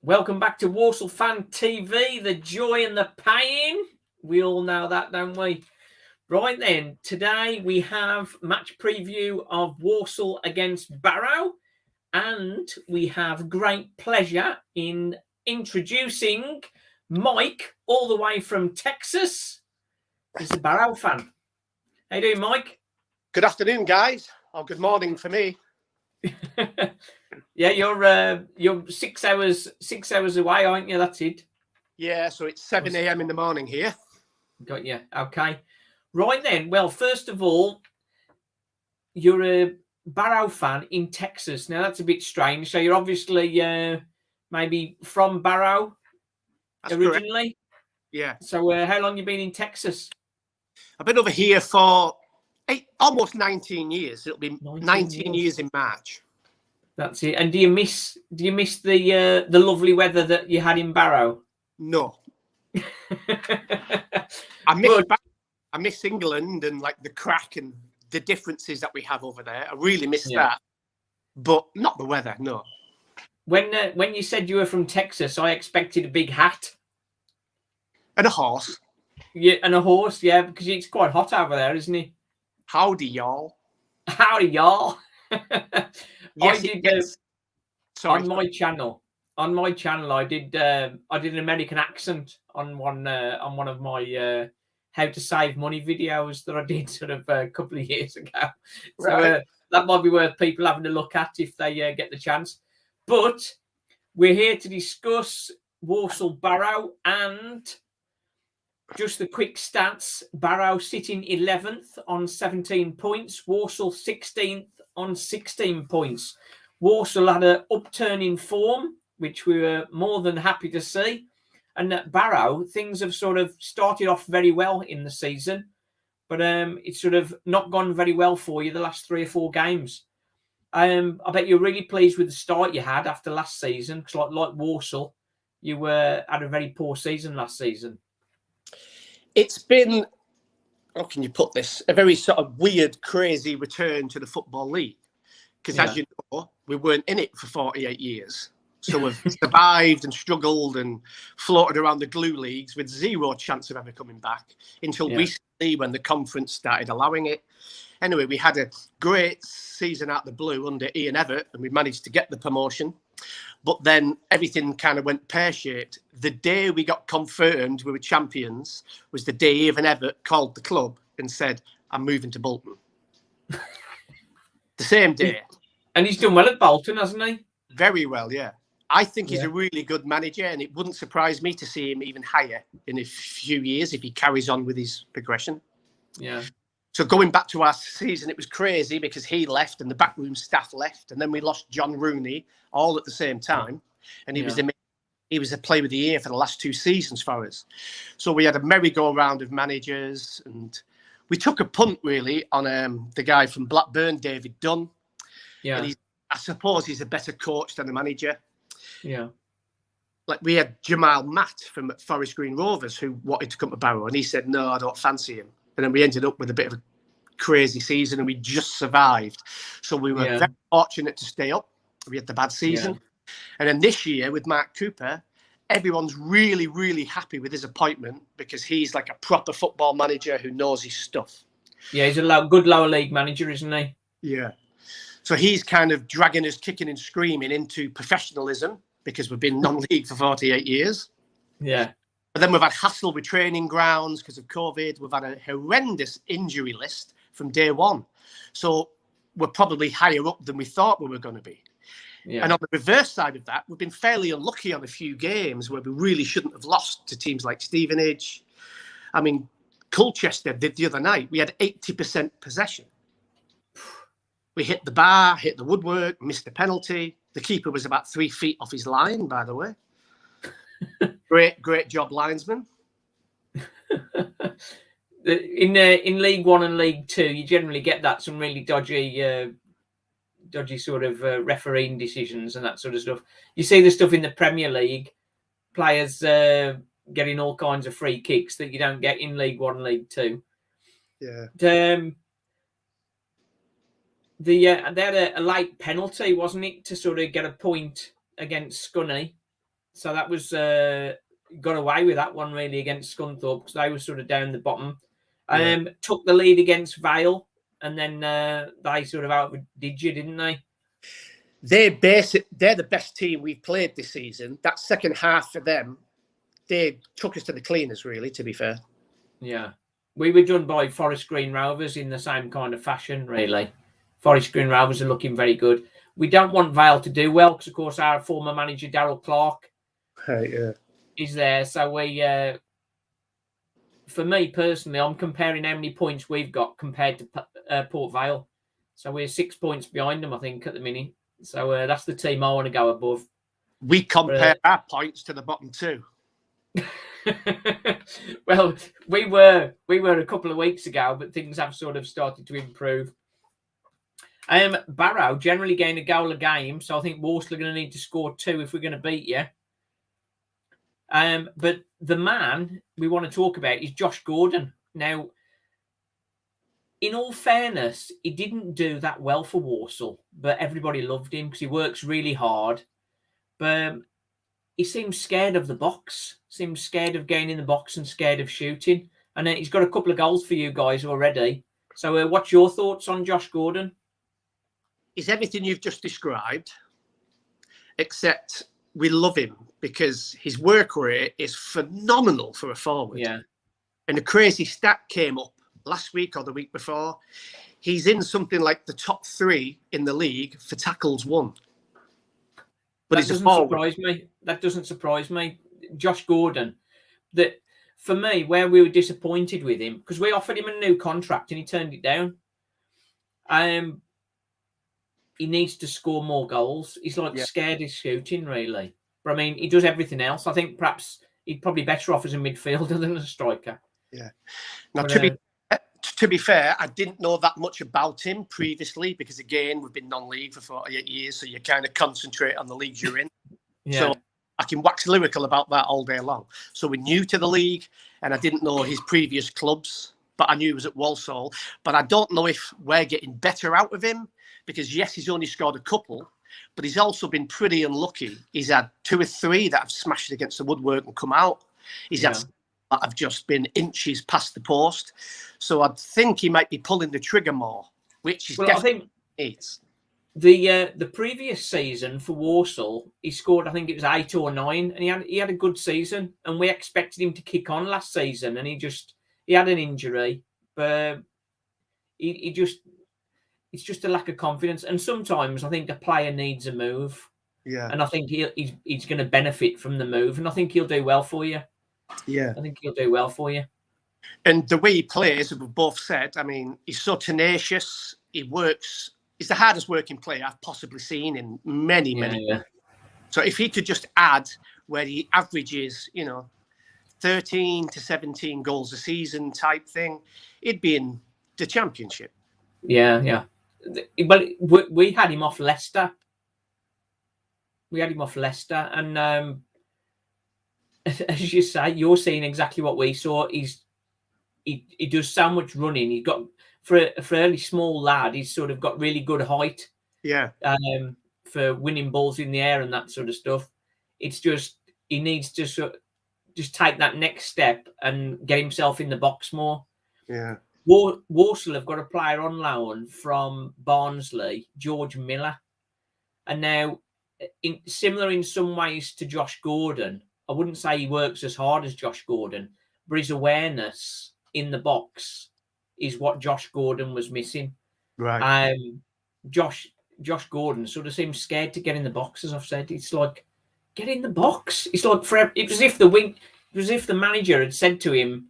Welcome back to Walsall Fan TV, the joy and the pain. We all know that, don't we? Right then, today we have match preview of Walsall against Barrow, and we have great pleasure in introducing Mike, all the way from Texas. He's a Barrow fan. How you doing, Mike? Good afternoon, guys. Or good morning for me. Yeah, you're 6 hours away, aren't you? That's it. Yeah, so it's 7 a.m. in the morning here. Got you. Okay. Right then. Well, first of all, you're a Barrow fan in Texas. Now that's a bit strange. So you're obviously maybe from Barrow That's originally. Correct. Yeah. So how long you been in Texas? I've been over here for almost 19 years. It'll be 19 years in March. That's it. And do you miss the lovely weather that you had in Barrow? No. I miss England and like the crack and the differences that we have over there. I really miss that, but not the weather. No. When you said you were from Texas, I expected a big hat and a horse. Yeah, and a horse. Yeah, because it's quite hot over there, isn't it? Howdy, y'all. Howdy, y'all. Yes, I did on my channel. On my channel, I did an American accent on one of my how to save money videos that I did sort of a couple of years ago. So that might be worth people having a look at if they get the chance. But we're here to discuss Walsall Barrow, and just the quick stats. Barrow sitting 11th on 17 points. Walsall 16th on 16 points. Walsall had an upturn in form, which we were more than happy to see. And at Barrow, things have sort of started off very well in the season, but it's sort of not gone very well for you the last 3 or 4 games. I bet you're really pleased with the start you had after last season, because like Walsall, you had a very poor season last season. It's been, how can you put this, a very sort of weird, crazy return to the Football League. Because as you know, we weren't in it for 48 years. So we've survived and struggled and floated around the glue leagues with zero chance of ever coming back until recently when the conference started allowing it. Anyway, we had a great season out the blue under Ian Evatt and we managed to get the promotion. But then everything kind of went pear-shaped. The day we got confirmed we were champions was the day Ian Evatt called the club and said, I'm moving to Bolton. The same day. And he's done well at Bolton, hasn't he? Very well, yeah. I think he's a really good manager, and it wouldn't surprise me to see him even higher in a few years if he carries on with his progression. Yeah. So going back to our season, it was crazy because he left and the backroom staff left, and then we lost John Rooney all at the same time, and he was a player of the year for the last 2 seasons for us. So we had a merry-go-round of managers, and we took a punt really on the guy from Blackburn, David Dunn. Yeah. And I suppose he's a better coach than a manager. Yeah. Like we had Jamal Matt from Forest Green Rovers who wanted to come to Barrow, and he said, no, I don't fancy him. And then we ended up with a bit of a crazy season and we just survived. So we were very fortunate to stay up. We had the bad season. Yeah. And then this year with Mark Cooper, everyone's really, really happy with his appointment because he's like a proper football manager who knows his stuff. Yeah, he's a good lower league manager, isn't he? Yeah. So he's kind of dragging us kicking and screaming into professionalism because we've been non-league for 48 years. Yeah. But then we've had hassle with training grounds because of COVID. We've had a horrendous injury list from day one. So we're probably higher up than we thought we were going to be. Yeah. And on the reverse side of that, we've been fairly unlucky on a few games where we really shouldn't have lost to teams like Stevenage. I mean, Colchester did the other night. We had 80% possession. We hit the bar, hit the woodwork, missed the penalty. The keeper was about 3 feet off his line, by the way. Great job, linesman. In League One and League Two, you generally get that some really dodgy sort of refereeing decisions and that sort of stuff. You see the stuff in the Premier League, players getting all kinds of free kicks that you don't get in League One and League Two. Yeah. They had a late penalty, wasn't it, to sort of get a point against Scunny? So that was got away with that one really against Scunthorpe because they were sort of down the bottom. Took the lead against Vale, and then they sort of outdid you, didn't they? They're the best team we've played this season. That second half for them, they took us to the cleaners, really, to be fair. Yeah. We were done by Forest Green Rovers in the same kind of fashion, really. Forest Green Rovers are looking very good. We don't want Vale to do well because, of course, our former manager, Darryl Clark, is there. So we, for me personally, I'm comparing how many points we've got compared to Port Vale. So we're 6 points behind them, I think, at the minute. So that's the team I want to go above. We compare our points to the bottom two. Well, we were a couple of weeks ago, but things have sort of started to improve. Barrow generally gain a goal a game, so I think Walsall are going to need to score 2 if we're going to beat you. But the man we want to talk about is Josh Gordon. Now, in all fairness, he didn't do that well for Walsall, but everybody loved him because he works really hard. But he seems scared of the box, seems scared of getting in the box and scared of shooting. And he's got a couple of goals for you guys already. So what's your thoughts on Josh Gordon? He's everything you've just described, except we love him because his work rate is phenomenal for a forward. Yeah. And a crazy stat came up last week or the week before. He's in something like the top 3 in the league for tackles won. But that doesn't surprise me. That doesn't surprise me. Josh Gordon, that for me, where we were disappointed with him, because we offered him a new contract and he turned it down. He needs to score more goals. He's scared of shooting, really. But I mean, he does everything else. I think perhaps he'd probably better off as a midfielder than a striker. Yeah. Now, to be fair, I didn't know that much about him previously because, again, we've been non-league for 48 years, so you kind of concentrate on the leagues you're in. Yeah. So I can wax lyrical about that all day long. So we're new to the league, and I didn't know his previous clubs, but I knew he was at Walsall. But I don't know if we're getting better out of him because, yes, he's only scored a couple, but he's also been pretty unlucky. He's had 2 or 3 that have smashed against the woodwork and come out. He's had that have just been inches past the post. So I think he might be pulling the trigger more, which is definitely needs. The previous season for Walsall, he scored, I think it was 8 or 9, and he had a good season, and we expected him to kick on last season, and he had an injury, but it's just a lack of confidence, and sometimes I think a player needs a move, and I think he's going to benefit from the move, and I think he'll do well for you. Yeah, I think he'll do well for you. And the way he plays, as we've both said, I mean, he's so tenacious. He works. He's the hardest working player I've possibly seen in many. Yeah. So if he could just add where he averages, 13 to 17 goals a season type thing, he'd be in the Championship. Yeah. But we had him off Leicester. And as you say, you're seeing exactly what we saw. He does so much running. He got for a fairly small lad. He's sort of got really good height. Yeah. For winning balls in the air and that sort of stuff. It's just he needs to just take that next step and get himself in the box more. Yeah. Walsall have got a player on loan from Barnsley, George Miller, and now similar in some ways to Josh Gordon. I wouldn't say he works as hard as Josh Gordon, but his awareness in the box is what Josh Gordon was missing. Right. Josh Gordon sort of seems scared to get in the box, as I've said. It's like, get in the box. It's like it was as if the manager had said to him,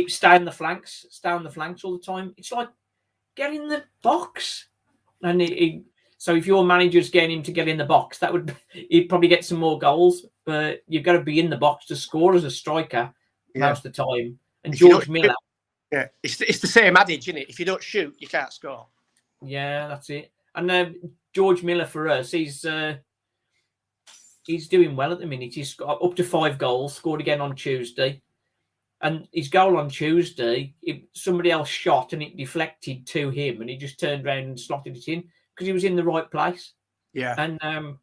stay on the flanks all the time. It's like, get in the box. And so if your manager's getting him to get in the box, he'd probably get some more goals. But you've got to be in the box to score as a striker most of the time. And George Miller. Yeah, it's the same adage, isn't it? If you don't shoot, you can't score. Yeah, that's it. And George Miller for us, he's doing well at the minute. He's got up to 5 goals, scored again on Tuesday. And his goal on Tuesday, somebody else shot and it deflected to him, and he just turned around and slotted it in because he was in the right place. Yeah. And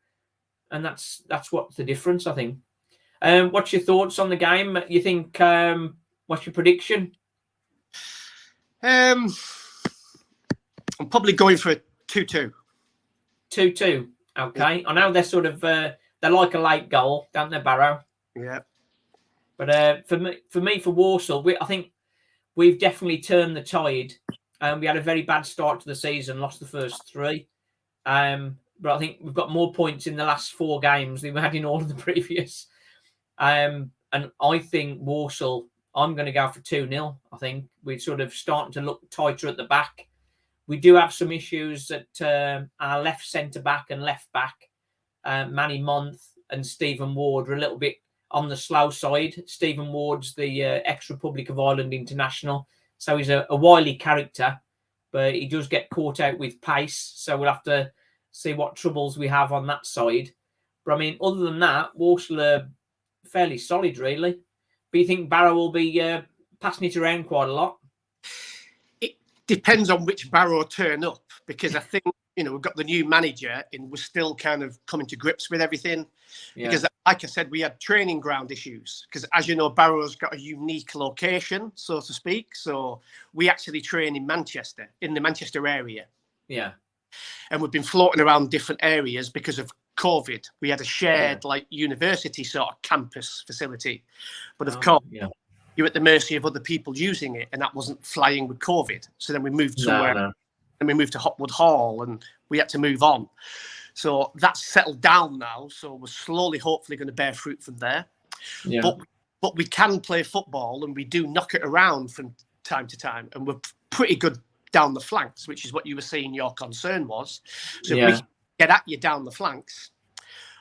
and that's what's the difference, I think. What's your thoughts on the game? You think? What's your prediction? I'm probably going for a 2-2. 2-2. Okay. I know they're sort of they're like a late goal, don't they, Barrow? Yeah. But for Walsall, I think we've definitely turned the tide. We had a very bad start to the season, lost the first 3. But I think we've got more points in the last 4 games than we had in all of the previous. And I think Walsall, I'm going to go for 2-0. I think we're sort of starting to look tighter at the back. We do have some issues at our left centre-back and left-back. Manny Month and Stephen Ward are a little bit on the slow side. Stephen Ward's the ex-Republic of Ireland international. So he's a wily character, but he does get caught out with pace. So we'll have to see what troubles we have on that side. But I mean, other than that, Walsall are fairly solid, really. But you think Barrow will be passing it around quite a lot? It depends on which Barrow turn up, because I think, we've got the new manager and we're still kind of coming to grips with everything. Yeah. Because, like I said, we had training ground issues. Because, as you know, Barrow's got a unique location, so to speak. So we actually train in Manchester, in the Manchester area. Yeah. And we've been floating around different areas because of COVID. We had a shared, university sort of campus facility. But of course, you're at the mercy of other people using it. And that wasn't flying with COVID. So then we moved somewhere. And we moved to Hopwood Hall and we had to move on. So that's settled down now. So we're slowly, hopefully, going to bear fruit from there. Yeah. But we can play football and we do knock it around from time to time. And we're pretty good down the flanks, which is what you were saying your concern was. So we can get at you down the flanks.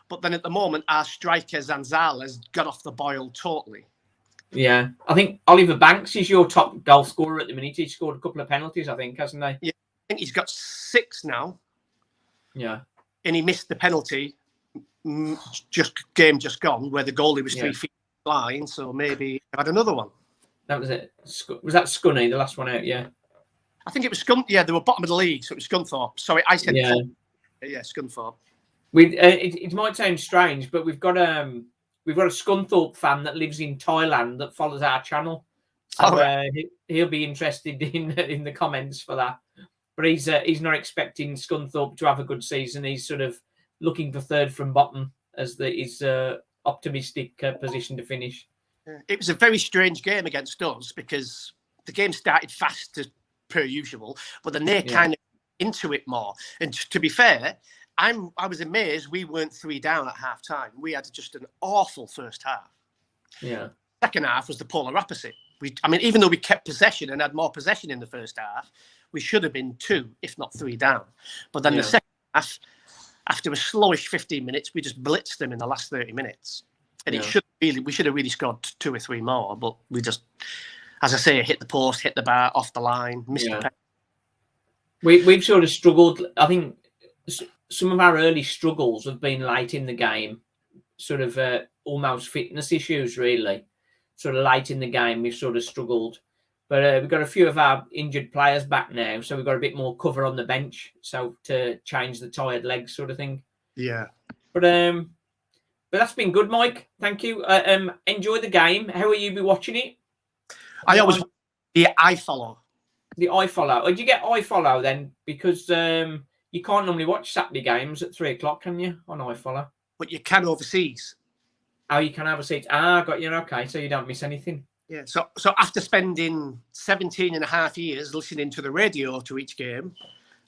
But then at the moment, our striker Zanzala's got off the boil totally. Yeah. I think Oliver Banks is your top goal scorer at the minute. He scored a couple of penalties, I think, hasn't he? Yeah. I think he's got 6 now. Yeah. And he missed the penalty just gone where the goalie was 3 feet line. So maybe I had another one. That was it. Was that Scunny, the last one out? Yeah. I think it was Scunthorpe. Yeah, they were bottom of the league. So it was Scunthorpe. Sorry, I said Scunthorpe. It might sound strange, but we've got a Scunthorpe fan that lives in Thailand that follows our channel. So he'll be interested in the comments for that. But he's not expecting Scunthorpe to have a good season. He's sort of looking for 3rd from bottom as his optimistic position to finish. It was a very strange game against us because the game started fast as per usual, but then they kind of into it more. And to be fair, I was amazed we weren't 3 down at half time. We had just an awful first half. Yeah. Second half was the polar opposite. Even though we kept possession and had more possession in the first half, we should have been 2, if not 3 down. But then the second half, after a slowish 15 minutes, we just blitzed them in the last 30 minutes. And we should have really scored 2 or 3 more. But we just, as I say, hit the post, hit the bar, off the line, missed the penalty. We've sort of struggled. I think some of our early struggles have been late in the game, sort of almost fitness issues, really. Sort of late in the game, we've sort of struggled. But we've got a few of our injured players back now, so we've got a bit more cover on the bench, so to change the tired legs sort of thing. Yeah. But that's been good, Mike. Thank you. Enjoy the game. How will you be watching it? I always the iFollow. The iFollow. Oh, did you get iFollow then? Because you can't normally watch Saturday games at 3:00, can you, on iFollow? But you can overseas. Oh, you can overseas. Got you. Okay, so you don't miss anything. Yeah, so after spending 17 and a half years listening to the radio to each game,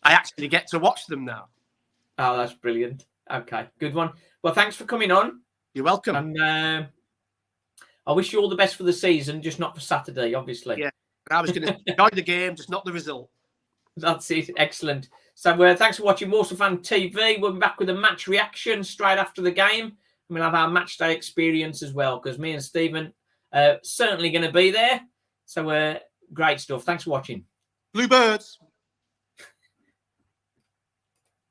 I actually get to watch them now. Oh, that's brilliant. Okay, good one. Well, thanks for coming on. You're welcome. And I wish you all the best for the season, just not for Saturday, obviously. Yeah, I was going to enjoy the game, just not the result. That's it. Excellent. So thanks for watching Walsall Fan TV. We'll be back with a match reaction straight after the game. We'll have our match day experience as well, because me and Stephen certainly going to be there. So great stuff. Thanks for watching. Bluebirds.